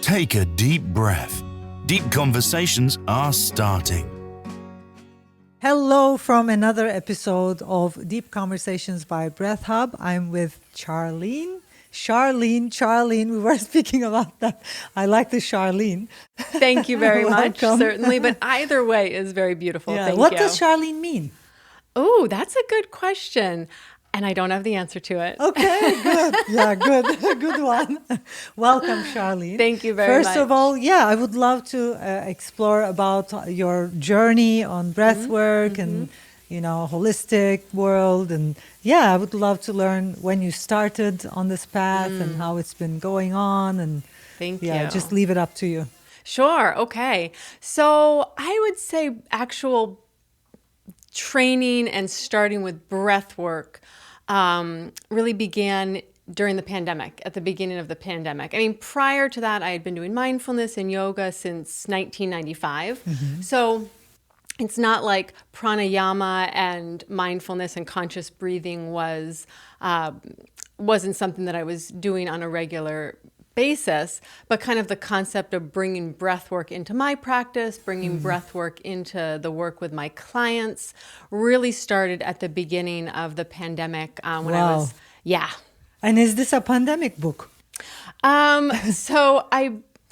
Take a deep breath. Deep conversations are starting. Hello from another episode of Deep Conversations by Breath Hub. I'm with Charlene. Charlene, we were speaking about that. I like the Charlene. Thank you very much, Welcome. certainly. But either way is very beautiful. Yeah. Thank What you. does Charlene mean? Oh, that's a good question. And I don't have the answer to it. Okay, good. Yeah, good. Good one. Welcome, Charlene. Thank you very much. First of all, I would love to explore about your journey on breathwork and, holistic world. And I would love to learn when you started on this path and how it's been going on. And Thank you. just leave it up to you. Sure. Okay. So I would say actual training and starting with breath work really began during the pandemic, at the beginning of the pandemic. I mean, prior to that, I had been doing mindfulness and yoga since 1995. So it's not like pranayama and mindfulness and conscious breathing wasn't something that I was doing on a regular basis, but kind of the concept of bringing breath work into my practice, bringing breath work into the work with my clients really started at the beginning of the pandemic when I was, And is this a pandemic book? So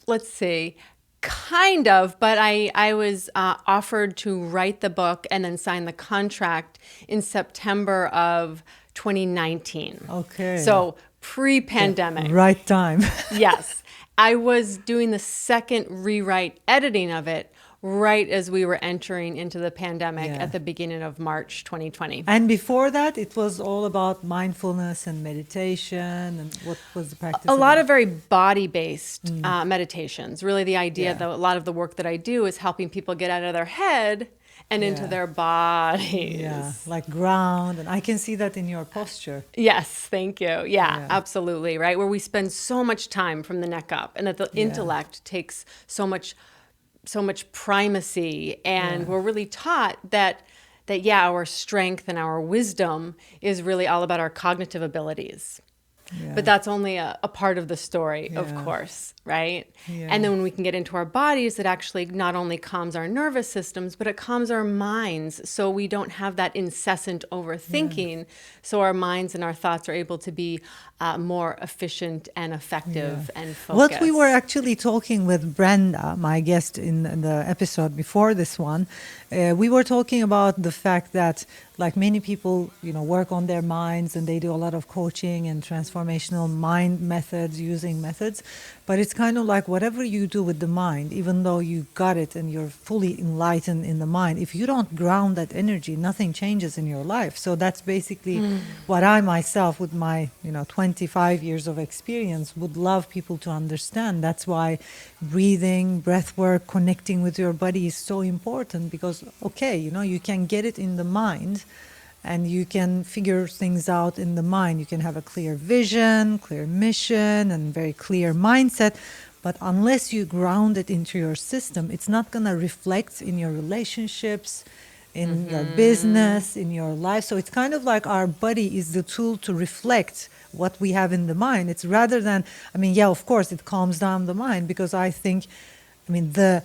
let's see, kind of, but I was offered to write the book and then sign the contract in September of 2019. Okay. So pre-pandemic. Right time. Yes. I was doing the second rewrite editing of it right as we were entering into the pandemic at the beginning of March 2020. And before that, it was all about mindfulness and meditation. And what was the practice? A lot of very body-based meditations. Really the idea that a lot of the work that I do is helping people get out of their head and into their bodies. Yeah, like ground. And I can see that in your posture. Yes, thank you. Yeah, absolutely, right? Where we spend so much time from the neck up and that the intellect takes so much primacy. And we're really taught that our strength and our wisdom is really all about our cognitive abilities. Yeah. But that's only a part of the story, of course, right? Yeah. And then when we can get into our bodies, it actually not only calms our nervous systems, but it calms our minds so we don't have that incessant overthinking. So our minds and our thoughts are able to be more efficient and effective and focused. What we were actually talking with Brenda, my guest in the episode before this one, we were talking about the fact that like many people, work on their minds and they do a lot of coaching and transformational mind methods, using methods. But it's kind of like whatever you do with the mind, even though you got it and you're fully enlightened in the mind, if you don't ground that energy, nothing changes in your life. So that's basically what I myself, with my 25 years of experience, would love people to understand. That's why breathing, breath work, connecting with your body is so important because, you can get it in the mind and you can figure things out in the mind. You can have a clear vision, clear mission, and very clear mindset. But unless you ground it into your system, it's not going to reflect in your relationships, in your business, in your life. So it's kind of like our body is the tool to reflect what we have in the mind. It's rather than, of course, it calms down the mind because I think, the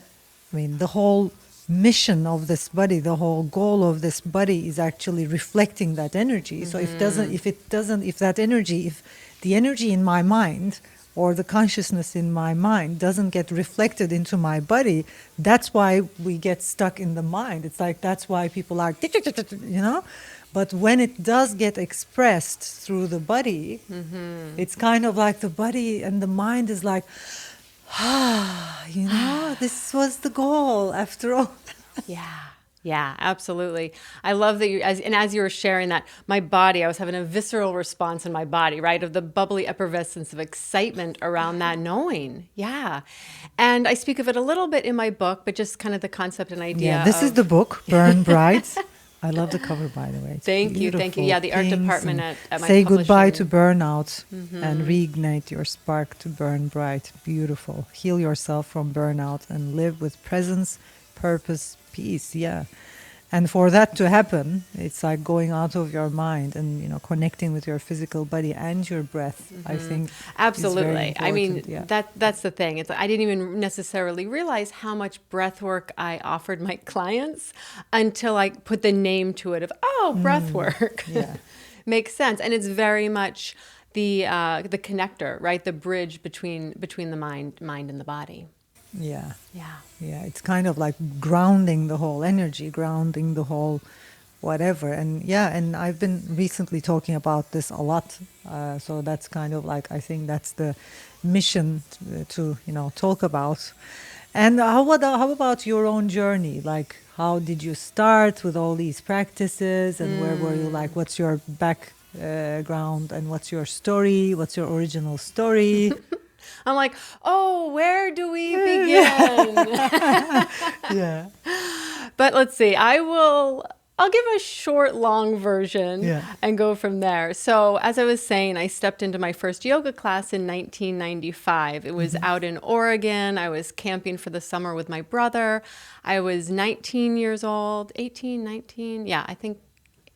whole mission of this body, the whole goal of this body is actually reflecting that energy. So if the energy in my mind or the consciousness in my mind doesn't get reflected into my body, that's why we get stuck in the mind. It's like, that's why people are, but when it does get expressed through the body, it's kind of like the body and the mind is like, this was the goal after all. Yeah, absolutely. I love that as you were sharing that, my body, I was having a visceral response in my body, right? Of the bubbly effervescence of excitement around that knowing. Yeah. And I speak of it a little bit in my book, but just kind of the concept and idea. Yeah, this is the book, Burn Bright. I love the cover, by the way. It's Thank you. Yeah, the art department at my Say publishing. goodbye to burnout and reignite your spark to burn bright. Beautiful. Heal yourself from burnout and live with presence, purpose, peace. Yeah. And for that to happen, it's like going out of your mind and, you know, connecting with your physical body and your breath, I think. Absolutely. I mean, yeah. that's the thing. It's I didn't even necessarily realize how much breath work I offered my clients until I put the name to it of, breath work. Yeah. Makes sense. And it's very much the connector, right? The bridge between the mind and the body. Yeah. Yeah. Yeah, it's kind of like grounding the whole energy, grounding the whole whatever. And yeah, and I've been recently talking about this a lot. So that's kind of like, I think that's the mission to, you know, talk about. And how about your own journey? Like, how did you start with all these practices, and where were you? Like, what's your background, and what's your story? What's your original story? I'm like, where do we begin? Yeah. But let's see. I'll give a short, long version and go from there. So as I was saying, I stepped into my first yoga class in 1995. It was out in Oregon. I was camping for the summer with my brother. I was 19 years old, 18, 19. Yeah, I think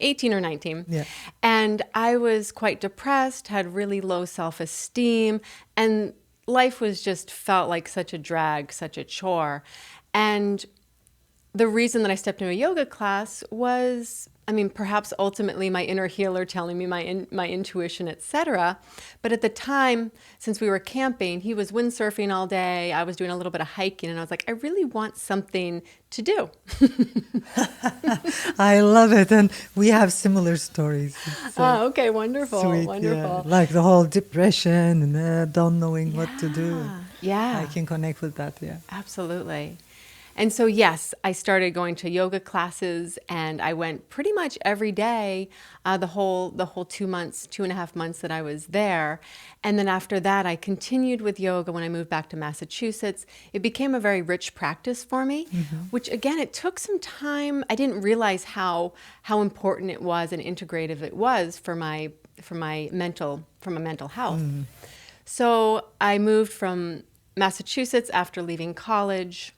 18 or 19. Yeah. And I was quite depressed, had really low self-esteem, and life was just felt like such a drag, such a chore. And the reason that I stepped into a yoga class was, I mean, perhaps ultimately my inner healer telling me my intuition, etc. But at the time, since we were camping, he was windsurfing all day. I was doing a little bit of hiking, and I was like, I really want something to do. I love it. And we have similar stories. Okay, wonderful, Sweet, wonderful. Yeah. Like the whole depression and don't knowing what to do. Yeah. I can connect with that, yeah. Absolutely. And so, yes, I started going to yoga classes, and I went pretty much every day, the whole 2.5 months that I was there. And then after that, I continued with yoga when I moved back to Massachusetts. It became a very rich practice for me, which again, it took some time. I didn't realize how important it was and integrative it was for my mental health. So I moved from Massachusetts after leaving college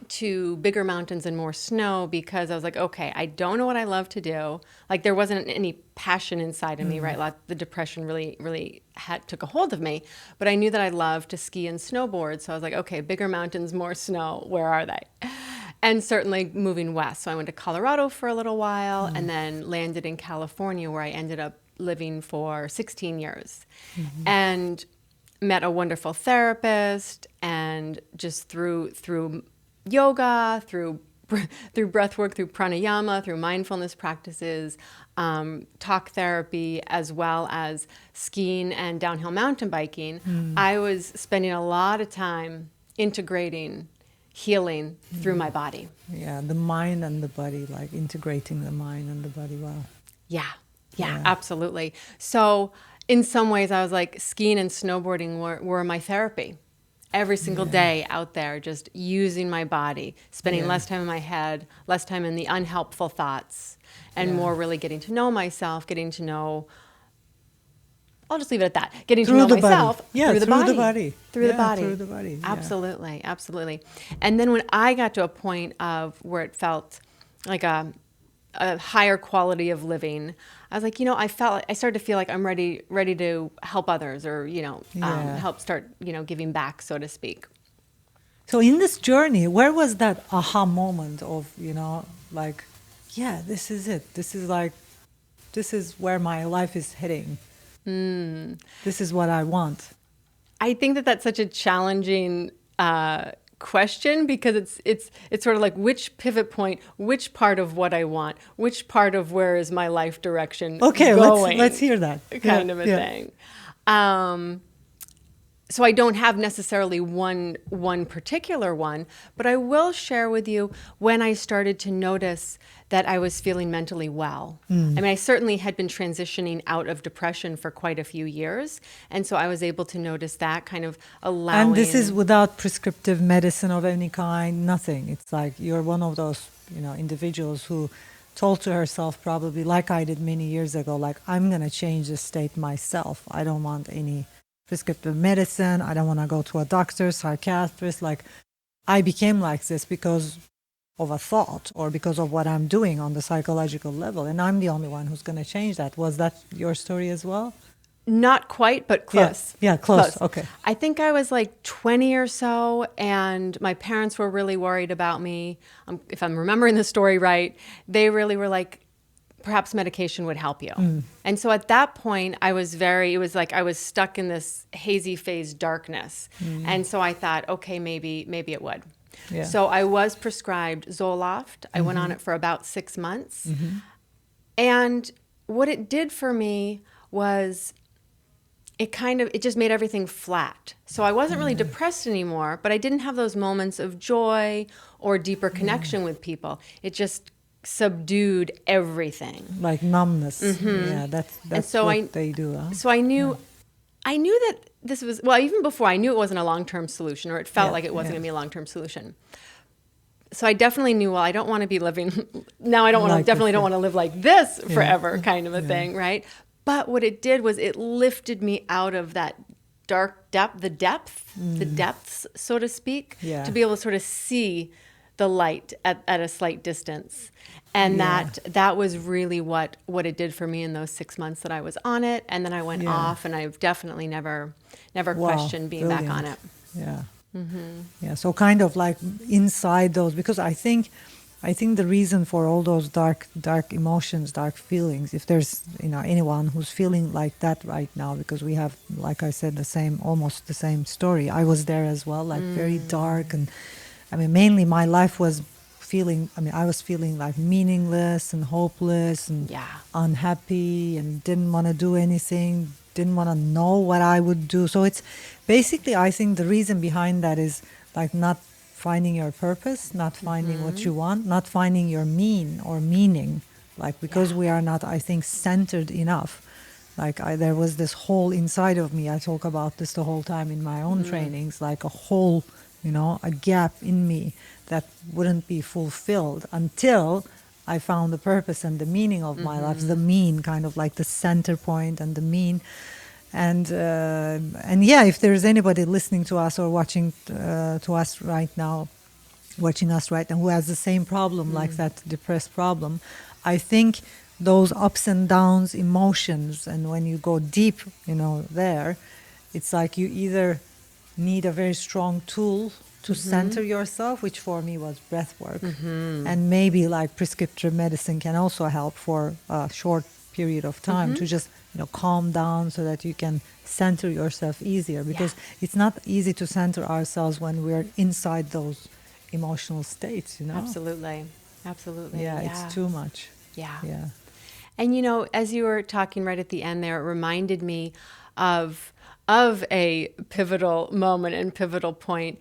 to bigger mountains and more snow, because I was like, okay, I don't know what I love to do. Like, there wasn't any passion inside of me, right? Like, the depression really took a hold of me, but I knew that I loved to ski and snowboard. So I was like, okay, bigger mountains, more snow, where are they? And certainly moving west. So I went to Colorado for a little while and then landed in California, where I ended up living for 16 years and met a wonderful therapist, and just through yoga, through breath work, through pranayama, through mindfulness practices, talk therapy, as well as skiing and downhill mountain biking, I was spending a lot of time integrating healing through my body. Yeah, the mind and the body, like integrating the mind and the body. Wow. Yeah, absolutely. So in some ways, I was like, skiing and snowboarding were my therapy. Every single day out there, just using my body, spending less time in my head, less time in the unhelpful thoughts, and more really getting to know myself, getting to know, I'll just leave it at that, getting to know myself through the body. Through the body. Absolutely, absolutely. And then when I got to a point of where it felt like a higher quality of living, I was like, I started to feel like I'm ready to help others, or, help start, giving back, so to speak. So in this journey, where was that aha moment of, like, yeah, this is it. This is where my life is heading. This is what I want. I think that that's such a challenging question, because it's sort of like, which pivot point, which part of what I want, which part of where is my life direction going? let's hear that kind of a thing. So I don't have necessarily one particular one, but I will share with you when I started to notice that I was feeling mentally well. I mean, I certainly had been transitioning out of depression for quite a few years, and so I was able to notice that, kind of allowing... And this is without prescriptive medicine of any kind, nothing. It's like you're one of those, individuals who told to herself, probably like I did many years ago, like, I'm going to change the state myself. I don't want any prescriptive medicine. I don't want to go to a doctor, psychiatrist. Like, I became like this because of a thought or because of what I'm doing on the psychological level, and I'm the only one who's going to change that. Was that your story as well? Not quite, but close. Yeah, close. Okay. I think I was like 20 or so, and my parents were really worried about me. If I'm remembering the story right, they really were like, perhaps medication would help you. And so at that point, it was like I was stuck in this hazy phase darkness. And so I thought, okay, maybe it would. Yeah. So I was prescribed Zoloft. I went on it for about 6 months. And what it did for me was it just made everything flat. So I wasn't really depressed anymore, but I didn't have those moments of joy or deeper connection with people. It just subdued everything. Like numbness. Yeah, that's so what they do. Huh? So I knew that this was, well, even before I knew it wasn't a long-term solution, or it felt like it wasn't going to be a long-term solution. So I definitely knew, well, I don't want to be living, now I don't want to, definitely don't want to live like this forever kind of a thing, right? But what it did was it lifted me out of that dark depth, the depths, so to speak, to be able to sort of see the light at a slight distance. And that was really what it did for me in those 6 months that I was on it. And then I went off, and I've definitely never questioned being back on it. Yeah. Yeah. So kind of like inside those, because I think the reason for all those dark emotions, dark feelings, if there's anyone who's feeling like that right now, because we have, like I said, almost the same story. I was there as well, like very dark, and I mean mainly my life was I was feeling like meaningless and hopeless and unhappy, and didn't want to do anything, didn't want to know what I would do. So it's basically, I think the reason behind that is like not finding your purpose, not finding what you want, not finding your meaning, like because we are not, I think, centered enough. Like there was this hole inside of me. I talk about this the whole time in my own trainings, like a hole, a gap in me that wouldn't be fulfilled until I found the purpose and the meaning of my life, the mean, kind of like the center point and the mean. And yeah, if there's anybody listening to us or watching to us right now, watching us right now, who has the same problem, like that depressed problem, I think those ups and downs, emotions, and when you go deep, there, it's like you either need a very strong tool to center yourself, which for me was breath work, and maybe like prescriptive medicine can also help for a short period of time to just calm down so that you can center yourself easier, because it's not easy to center ourselves when we're inside those emotional states. Absolutely. Yeah, it's too much. Yeah. And as you were talking right at the end there, it reminded me of a pivotal moment and pivotal point.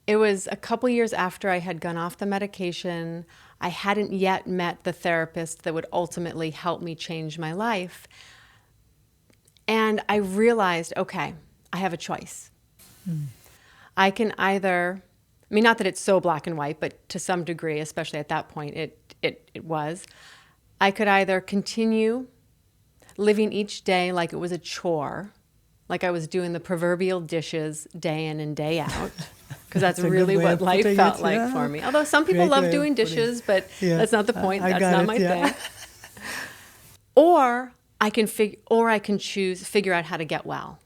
It was a couple years after I had gone off the medication. I hadn't yet met the therapist that would ultimately help me change my life. And I realized, okay, I have a choice. I can either, not that it's so black and white, but to some degree, especially at that point, it was. I could either continue living each day like it was a chore, like I was doing the proverbial dishes day in and day out, because that's really what life felt like for me. Although some people love doing dishes, but that's not the point. That's not my thing. Or I can figure out how to get well.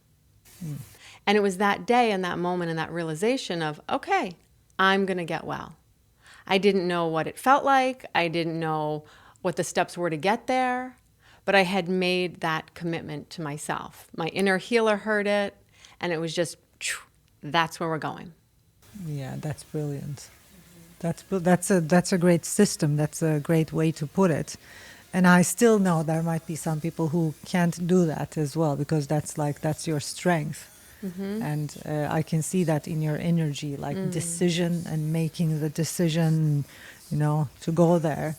And it was that day and that moment and that realization of, okay, I'm going to get well. I didn't know what it felt like. I didn't know what the steps were to get there, but I had made that commitment to myself. My inner healer heard it, and it was just, that's where we're going. Yeah, that's brilliant. That's a great system. That's a great way to put it. And I still know there might be some people who can't do that as well, because that's your strength. And I can see that in your energy, like decision and making the decision, to go there.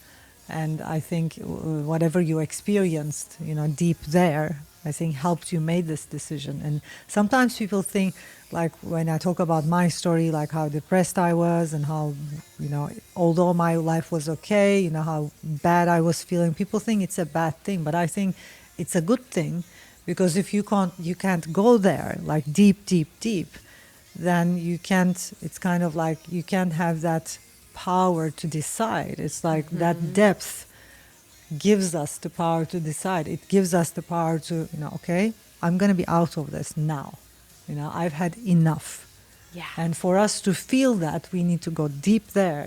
And I think whatever you experienced, deep there, I think helped you make this decision. And sometimes people think, like when I talk about my story, like how depressed I was and how, although my life was okay, how bad I was feeling, people think it's a bad thing. But I think it's a good thing, because if you can't go there, like deep, then you can't, it's kind of like you can't have that power to decide. It's like that depth gives us the power to decide. It gives us the power to, okay, I'm going to be out of this now. I've had enough. Yeah. And for us to feel that, we need to go deep there,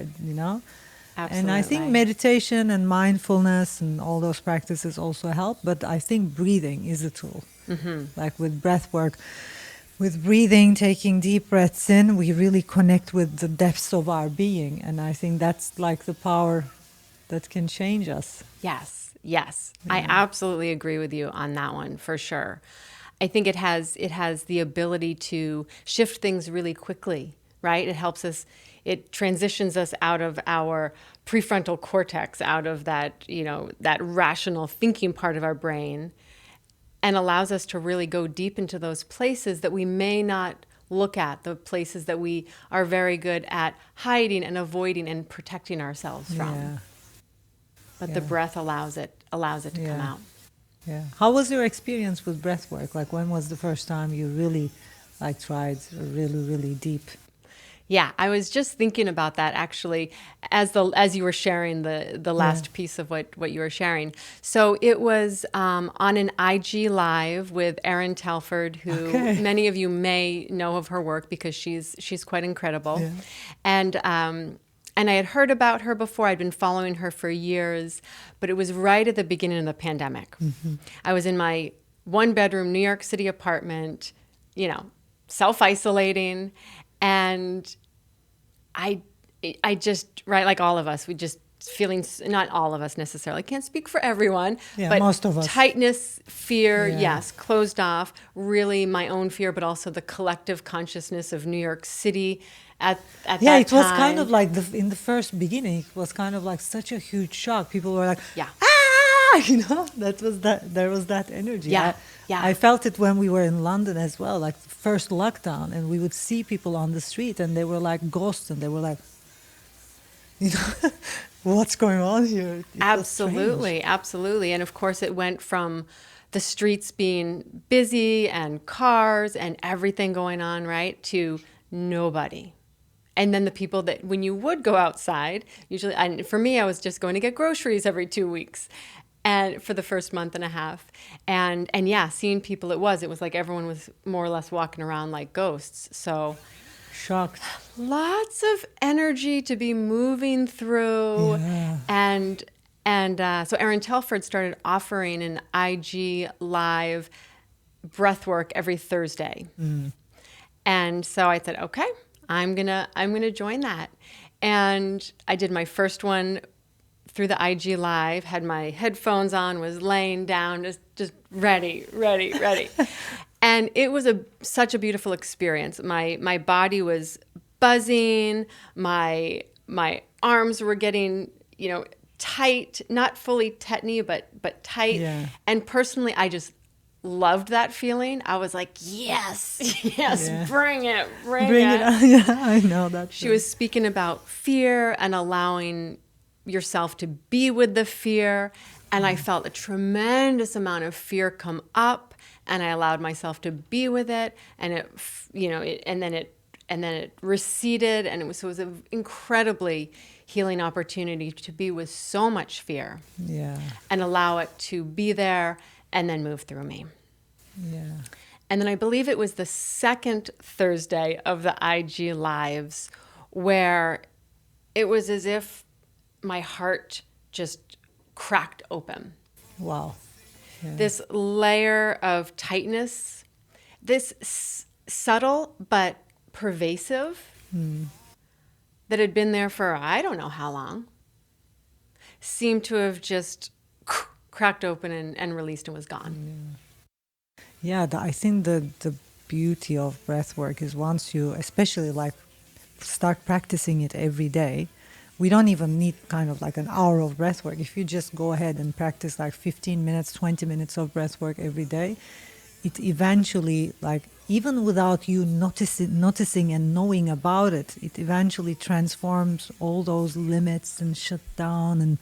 Absolutely. And I think meditation and mindfulness and all those practices also help, but I think breathing is a tool. Like with breath work, with breathing, taking deep breaths in, we really connect with the depths of our being. And I think that's like the power that can change us. Yes. I absolutely agree with you on that one, for sure. I think it has the ability to shift things really quickly, right? It helps us, it transitions us out of our prefrontal cortex, out of that, that rational thinking part of our brain, and allows us to really go deep into those places that we may not look at, the places that we are very good at hiding and avoiding and protecting ourselves from. Yeah. But the breath allows it to come out. Yeah. How was your experience with breath work? Like, when was the first time you really tried really, really deep? Yeah, I was just thinking about that actually as you were sharing the last piece of what you were sharing. So it was on an IG Live with Erin Telford, who many of you may know of her work because she's quite incredible. Yeah. And I had heard about her before. I'd been following her for years, but it was right at the beginning of the pandemic. I was in my 1-bedroom New York City apartment, self-isolating, and I just, right, like all of us, we just feeling, not all of us necessarily, can't speak for everyone, but most of us. Tightness, fear, yes, closed off, really my own fear, but also the collective consciousness of New York City at that time. Yeah, it was kind of like, in the first beginning, it was kind of like such a huge shock. People were like, there was that energy. I felt it when we were in London as well, like the first lockdown, and we would see people on the street and they were like ghosts, and they were like, what's going on here? Absolutely. And of course it went from the streets being busy and cars and everything going on, right, to nobody. And then the people that, when you would go outside, usually, and for me, I was just going to get groceries every 2 weeks, and for the first month and a half. And yeah, seeing people, it was like everyone was more or less walking around like ghosts. So shocked. Lots of energy to be moving through. Yeah. And so Erin Telford started offering an IG Live breathwork every Thursday. And so I said, okay, I'm gonna join that. And I did my first one through the IG Live, had my headphones on, was laying down, just ready. And it was such a beautiful experience. My body was buzzing, my arms were getting, tight, not fully tetany, but tight. Yeah. And personally, I just loved that feeling. I was like, yes, bring it. Yeah, I know that. She was speaking about fear and allowing yourself to be with the fear, and I felt a tremendous amount of fear come up, and I allowed myself to be with it, and and then it receded, and it was an incredibly healing opportunity to be with so much fear, and allow it to be there and then move through me. Yeah. And then I believe it was the second Thursday of the IG Lives where it was as if my heart just cracked open. Wow. Yeah. This layer of tightness, this subtle but pervasive that had been there for I don't know how long, seemed to have just cracked open and released and was gone. Yeah, I think the beauty of breath work is once you, especially start practicing it every day, we don't even need kind of like an hour of breath work. If you just go ahead and practice 15 minutes, 20 minutes of breath work every day, it eventually, even without you noticing and knowing about it, it eventually transforms all those limits and shut down, and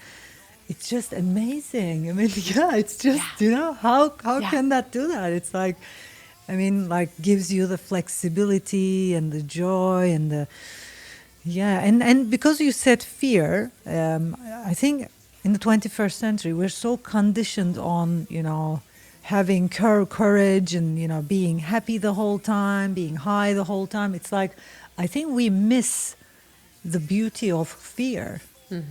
it's just amazing. I mean, it's just, how can that do that? It's gives you the flexibility and the joy and Yeah, and because you said fear, I think in the 21st century we're so conditioned on, having courage and, being happy the whole time, being high the whole time. It's like, I think we miss the beauty of fear,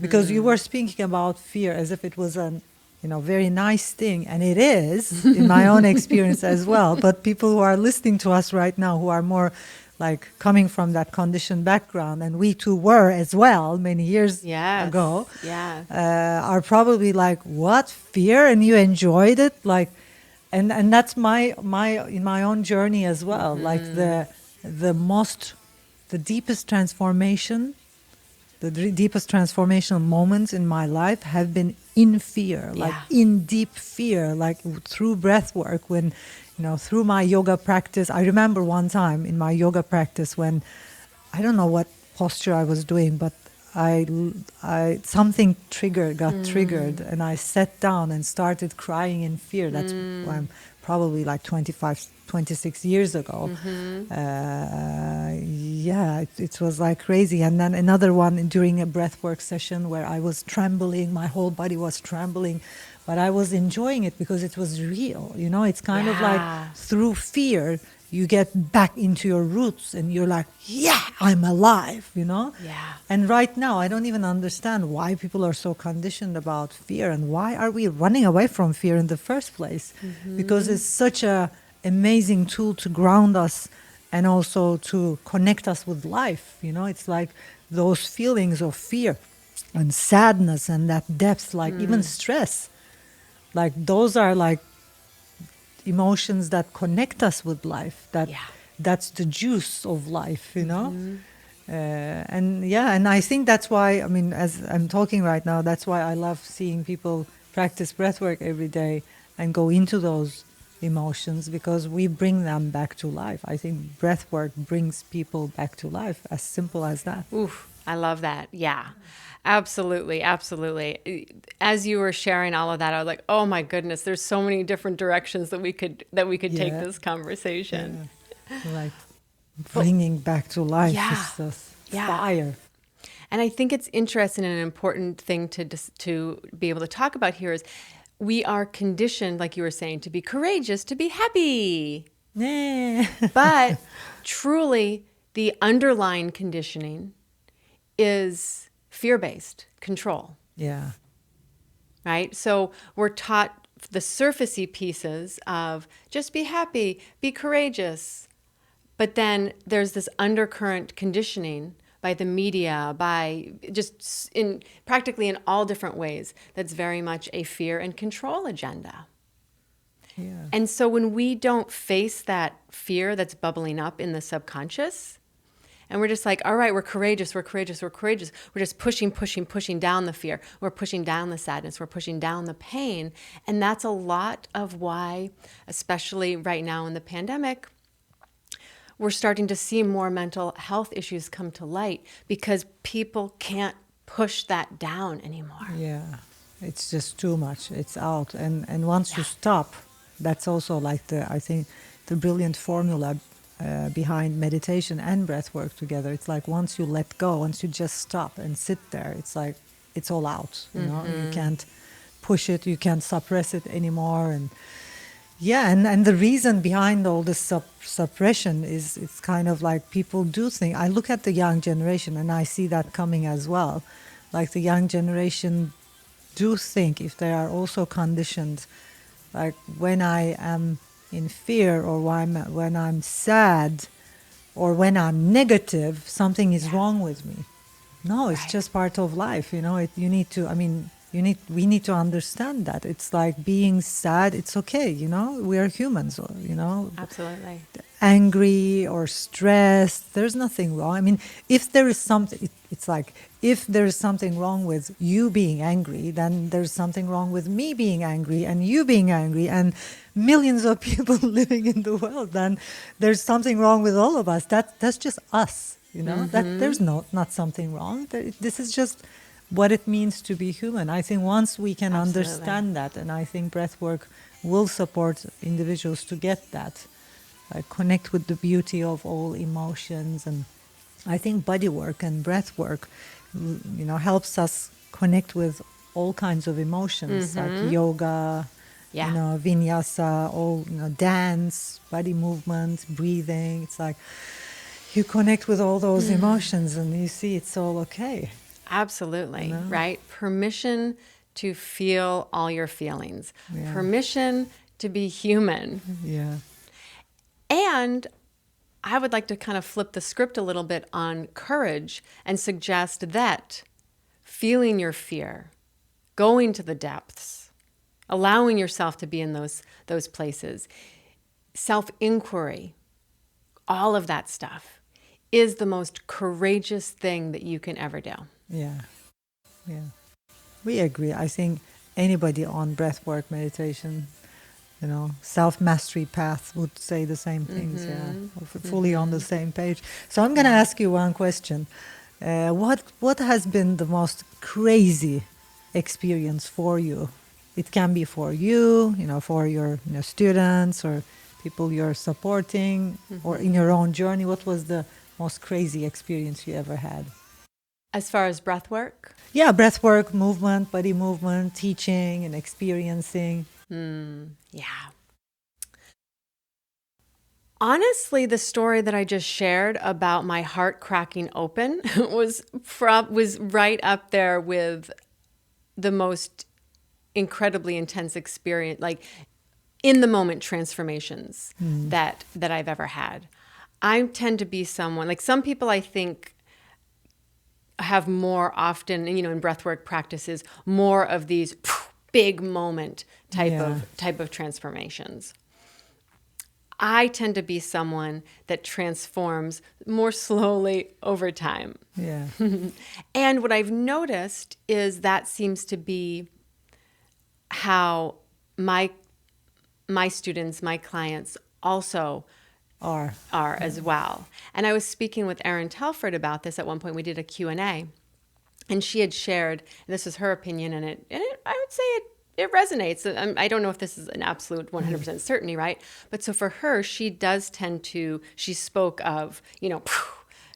because you were speaking about fear as if it was an, very nice thing, and it is in my own experience as well. But people who are listening to us right now, who are more like coming from that conditioned background, and we too were as well many years Yes. ago, Yeah. are probably like, what, fear, and you enjoyed it, like, and that's my in my own journey as well. Like the deepest transformation, deepest transformational moments in my life have been in fear, like in deep fear, like through breath work, when, through my yoga practice. I remember one time in my yoga practice when, I don't know what posture I was doing, but I something got triggered, and I sat down and started crying in fear. That's I'm probably like 26 years ago. It was like crazy. And then another one during a breathwork session where I was trembling, my whole body was trembling, but I was enjoying it because it was real. It's kind of like through fear, you get back into your roots and you're like, yeah, I'm alive, Yeah. And right now, I don't even understand why people are so conditioned about fear, and why are we running away from fear in the first place? Because it's such a amazing tool to ground us and also to connect us with life. It's like those feelings of fear and sadness and that depth, like even stress, like those are like emotions that connect us with life, that's the juice of life, and I think that's why, I mean, as I'm talking right now, that's why I love seeing people practice breathwork every day and go into those emotions, because we bring them back to life. I think breathwork brings people back to life, as simple as that. Oof, I love that. Yeah. Absolutely, absolutely. As you were sharing all of that, I was like, "Oh my goodness, there's so many different directions that we could take this conversation." Like bringing back to life is just fire. And I think it's interesting, and an important thing to be able to talk about here is we are conditioned, like you were saying, to be courageous, to be happy. But truly, the underlying conditioning is fear-based control. Yeah. Right? So we're taught the surfacey pieces of just be happy, be courageous. But then there's this undercurrent conditioning by the media, by just in practically in all different ways, that's very much a fear and control agenda. Yeah. And so when we don't face that fear that's bubbling up in the subconscious, and we're just like, all right, we're courageous, we're courageous, we're courageous. We're just pushing down the fear. We're pushing down the sadness. We're pushing down the pain. And that's a lot of why, especially right now in the pandemic, we're starting to see more mental health issues come to light, because people can't push that down anymore. Yeah. It's just too much. It's out. And once you stop, that's also like I think the brilliant formula behind meditation and breath work together. It's like once you let go, once you just stop and sit there, it's like it's all out. You can't push it, you can't suppress it anymore. And and the reason behind all this suppression is it's kind of like people do think. I look at the young generation and I see that coming as well. Like the young generation do think, if they are also conditioned, like when I am in fear, or when I'm sad, or when I'm negative, something is wrong with me. No, it's just part of life. We need to understand that. It's like being sad, it's okay. We are humans, Absolutely. Angry or stressed, there's nothing wrong. I mean, if there is something, it's like, if there is something wrong with you being angry, then there's something wrong with me being angry and you being angry and millions of people living in the world. Then there's something wrong with all of us. That's just us, that there's not something wrong. This is just what it means to be human. I think once we can understand that, and I think breathwork will support individuals to get that, connect with the beauty of all emotions, and I think body work and breath work, helps us connect with all kinds of emotions, like yoga, Yeah. vinyasa, all, dance, body movement, breathing. It's like you connect with all those emotions and you see it's all okay. Absolutely, know? right? Permission to feel all your feelings. Yeah. Permission to be human. Yeah. And I would like to kind of flip the script a little bit on courage and suggest that feeling your fear, going to the depths, allowing yourself to be in those places, self-inquiry, all of that stuff is the most courageous thing that you can ever do. Yeah. Yeah. We agree. I think anybody on breathwork meditation, self-mastery path would say the same things. Yeah. We're fully on the same page. So I'm going to ask you one question. What has been the most crazy experience for you? It can be for you, for your students or people you're supporting, or in your own journey. What was the most crazy experience you ever had? As far as breath work? Yeah, breath work, movement, body movement, teaching and experiencing. Yeah. Honestly, the story that I just shared about my heart cracking open was right up there with the most incredibly intense experience, like in the moment transformations that I've ever had. I tend to be someone, like some people I think have more often, in breathwork practices, more of these big moment type of transformations. I tend to be someone that transforms more slowly over time. Yeah. And what I've noticed is that seems to be how my students, my clients also Are as well. And I was speaking with Erin Telford about this at one point. We did a Q&A, and she had shared, and this is her opinion, and I would say it resonates. I don't know if this is an absolute 100% certainty, right? But so for her, she does tend to, she spoke of,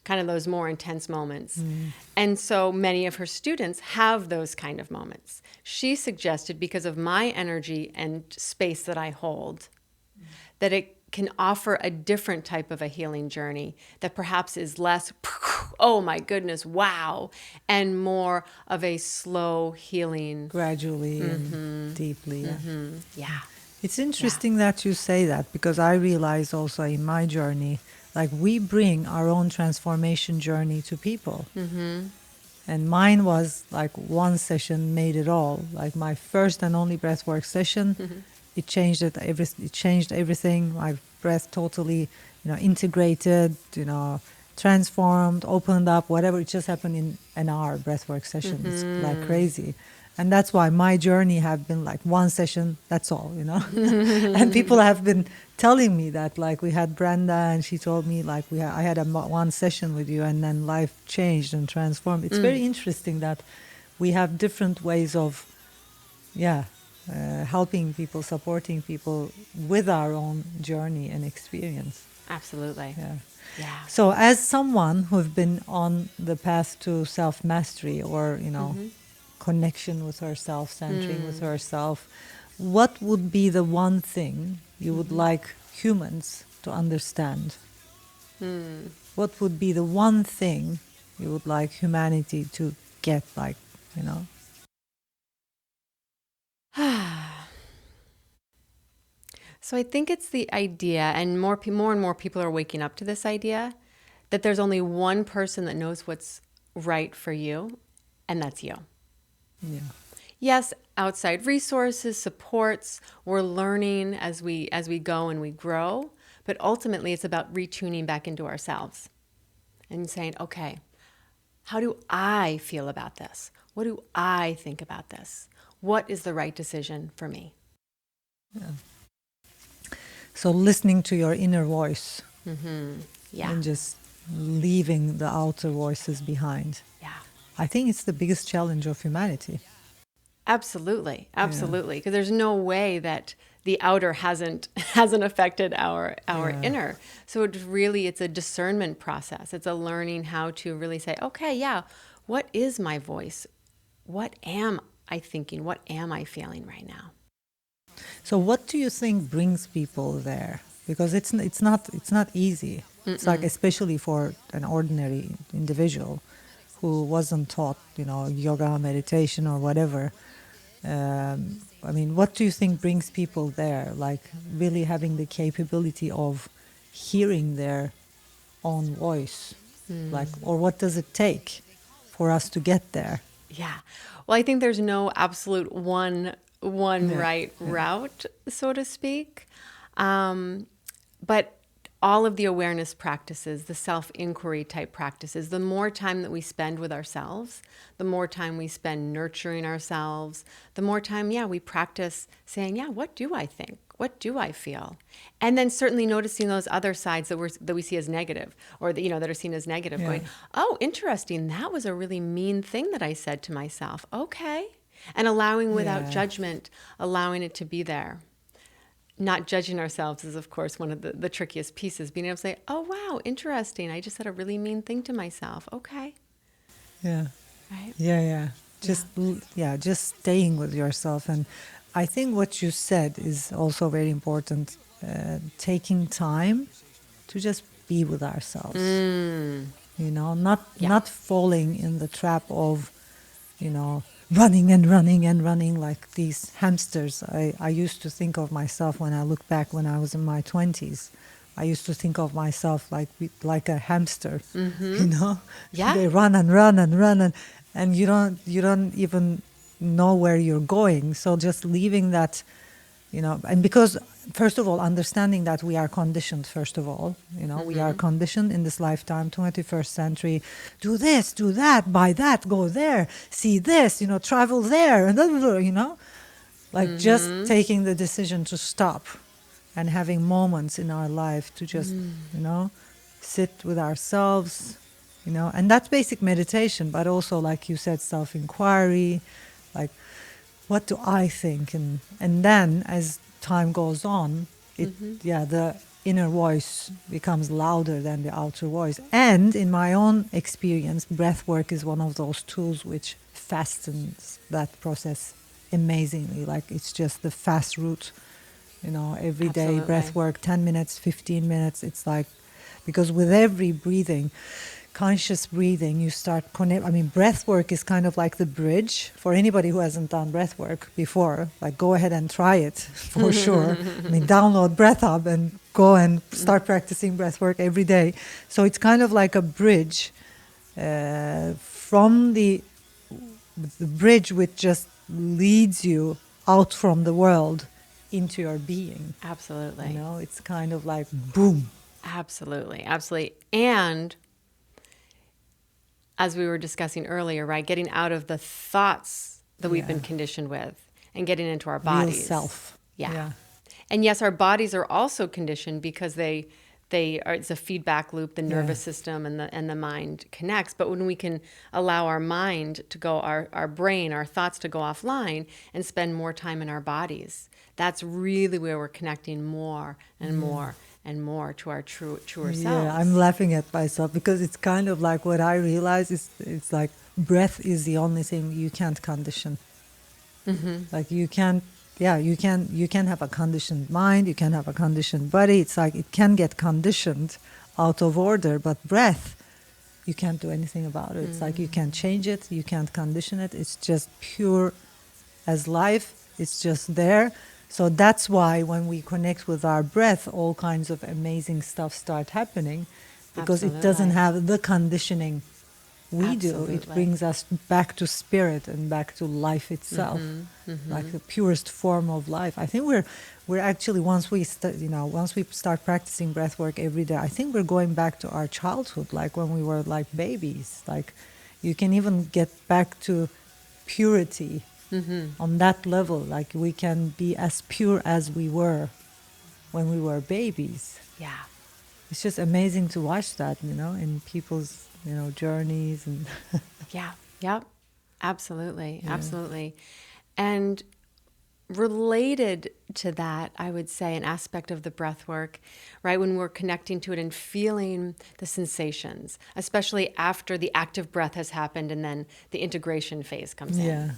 kind of those more intense moments. And so many of her students have those kind of moments. She suggested, because of my energy and space that I hold, that it can offer a different type of a healing journey that perhaps is less, oh my goodness, wow, and more of a slow healing. gradually and deeply. Yeah. Yeah. It's interesting that you say that, because I realize also in my journey, like we bring our own transformation journey to people. And mine was like one session made it all. Like my first and only breathwork session, it changed it. It changed everything. My breath totally, integrated. Transformed, opened up. Whatever. It just happened in an hour breathwork session. It's like crazy. And that's why my journey have been like one session, that's all, And people have been telling me that, like we had Brenda and she told me like I had one session with you and then life changed and transformed. It's very interesting that we have different ways of, helping people, supporting people with our own journey and experience. Absolutely. Yeah. So as someone who've been on the path to self-mastery or, connection with herself, centering with herself, what would be the one thing you would like humans to understand? What would be the one thing you would like humanity to get, like, So I think it's the idea, and more and more people are waking up to this idea, that there's only one person that knows what's right for you, and that's you. Yeah. Yes, outside resources, supports, we're learning as we go and we grow, but ultimately it's about retuning back into ourselves and saying, okay, how do I feel about this? What do I think about this? What is the right decision for me? Yeah. So listening to your inner voice Yeah. and just leaving the outer voices behind. Yeah. I think it's the biggest challenge of humanity. Absolutely. Because there's no way that the outer hasn't affected our Yeah. inner. So it's a discernment process. It's a learning how to really say, okay, yeah, what is my voice? What am I thinking? What am I feeling right now? So what do you think brings people there? Because it's not easy. It's like, especially for an ordinary individual who wasn't taught, yoga, meditation, or whatever. I mean, what do you think brings people there? Like really having the capability of hearing their own voice, like, or what does it take for us to get there? Yeah. Well, I think there's no absolute one Yeah, right yeah. route, so to speak. But all of the awareness practices, the self-inquiry type practices, the more time that we spend with ourselves, the more time we spend nurturing ourselves, the more time, we practice saying, what do I think? What do I feel? And then certainly noticing those other sides that we see as negative, or that are seen as negative, Yeah. going, oh, interesting, that was a really mean thing that I said to myself. Okay. And allowing without Yeah. judgment, allowing it to be there. Not judging ourselves is, of course, one of the trickiest pieces. Being able to say, oh, wow, interesting. I just said a really mean thing to myself. Okay. Yeah. Right? Yeah. Just staying with yourself. And I think what you said is also very important. Taking time to just be with ourselves. Not falling in the trap of, running and running and running like these hamsters. I used to think of myself, when I look back when I was in my 20s, I used to think of myself like a hamster, Yeah. They run and run and run, and you don't even know where you're going. So just leaving that, and because, first of all, understanding that we are conditioned, first of all, we are conditioned in this lifetime, 21st century, do this, do that, buy that, go there, see this, travel there, and like just taking the decision to stop and having moments in our life to just, sit with ourselves, and that's basic meditation, but also, like you said, self-inquiry, like, what do I think? And then as time goes on, the inner voice becomes louder than the outer voice. And in my own experience, breath work is one of those tools which fastens that process amazingly. Like, it's just the fast route, every day Absolutely. breath work, 10 minutes, 15 minutes. It's like, because with every breathing, conscious breathing, you start connect. I mean, breath work is kind of like the bridge for anybody who hasn't done breath work before. Like, go ahead and try it for sure. I mean, download Breath Hub and go and start practicing breath work every day. So it's kind of like a bridge from the bridge which just leads you out from the world into your being. Absolutely. It's kind of like boom. Absolutely. Absolutely. And as we were discussing earlier, right, getting out of the thoughts that we've been conditioned with and getting into our bodies. Real self. Yeah. And yes, our bodies are also conditioned because they are, it's a feedback loop, the nervous system and the mind connects. But when we can allow our mind to go, our brain, our thoughts to go offline and spend more time in our bodies, that's really where we're connecting more and more and more to our truer selves. Yeah, I'm laughing at myself because it's kind of like, what I realize is, it's like breath is the only thing you can't condition. Like, you can have a conditioned mind, you can have a conditioned body. It's like it can get conditioned out of order, but breath, you can't do anything about it. It's like you can't change it, you can't condition it. It's just pure as life. It's just there. So that's why when we connect with our breath, all kinds of amazing stuff start happening, because it doesn't have the conditioning we do. It Absolutely. brings us back to spirit and back to life itself, like the purest form of life. I think we're actually, once we start practicing breath work every day, I think we're going back to our childhood, like when we were like babies. Like, you can even get back to purity. On that level, like, we can be as pure as we were when we were babies. Yeah. It's just amazing to watch that, in people's, journeys and Yeah. Yep. Absolutely. Absolutely. And related to that, I would say an aspect of the breath work, right? When we're connecting to it and feeling the sensations, especially after the active breath has happened and then the integration phase comes in.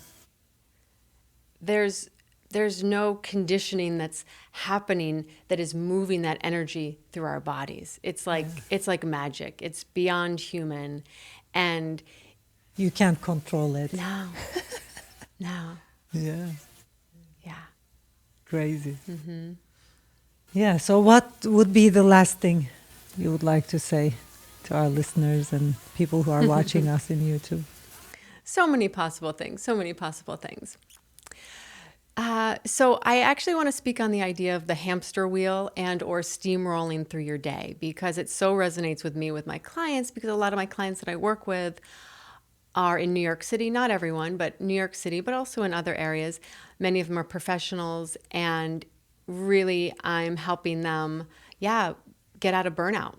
There's no conditioning that's happening that is moving that energy through our bodies. It's like magic. It's beyond human, and you can't control it. No. Yeah. Yeah. Crazy. Yeah. So, what would be the last thing you would like to say to our listeners and people who are watching us in YouTube? So many possible things. So I actually want to speak on the idea of the hamster wheel and or steamrolling through your day, because it so resonates with me with my clients, because a lot of my clients that I work with are in New York City. Not everyone, but New York City, but also in other areas. Many of them are professionals, and really I'm helping them, get out of burnout.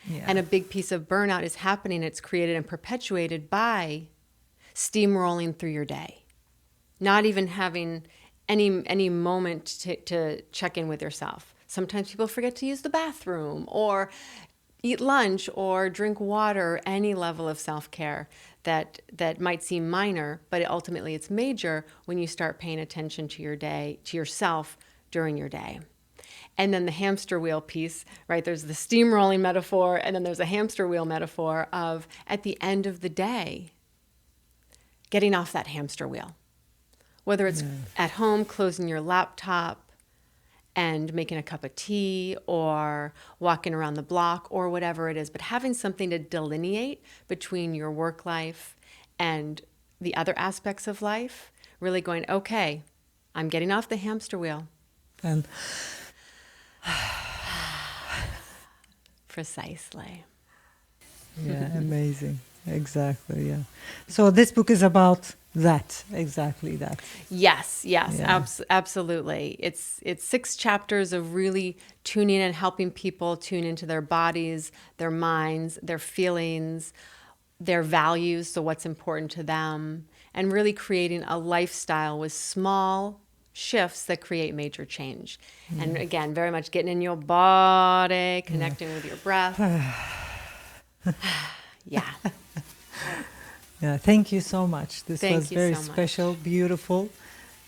Yeah. And a big piece of burnout is happening. It's created and perpetuated by steamrolling through your day. Not even having any moment to check in with yourself. Sometimes people forget to use the bathroom or eat lunch or drink water, any level of self-care that might seem minor, but ultimately it's major when you start paying attention to your day, to yourself during your day. And then the hamster wheel piece, right? There's the steamrolling metaphor, and then there's a hamster wheel metaphor of, at the end of the day, getting off that hamster wheel. Whether it's at home, closing your laptop and making a cup of tea, or walking around the block, or whatever it is, but having something to delineate between your work life and the other aspects of life, really going, okay, I'm getting off the hamster wheel. And precisely. Yeah, amazing. Exactly, yeah. So this book is about that, exactly that. Yes, absolutely. It's 6 chapters of really tuning and helping people tune into their bodies, their minds, their feelings, their values, so what's important to them, and really creating a lifestyle with small shifts that create major change. And again, very much getting in your body, connecting with your breath. Yeah. Yeah, thank you so much. This was very special, beautiful.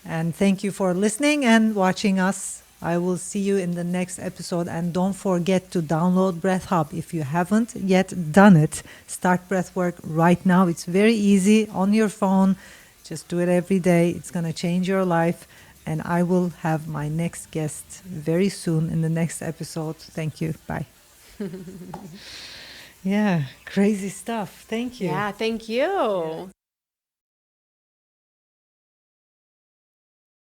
And thank you for listening and watching us. I will see you in the next episode. And don't forget to download Breath Hub if you haven't yet done it. Start breathwork right now. It's very easy on your phone. Just do it every day. It's going to change your life. And I will have my next guest very soon in the next episode. Thank you. Bye. Yeah, crazy stuff. Thank you. Yeah, thank you.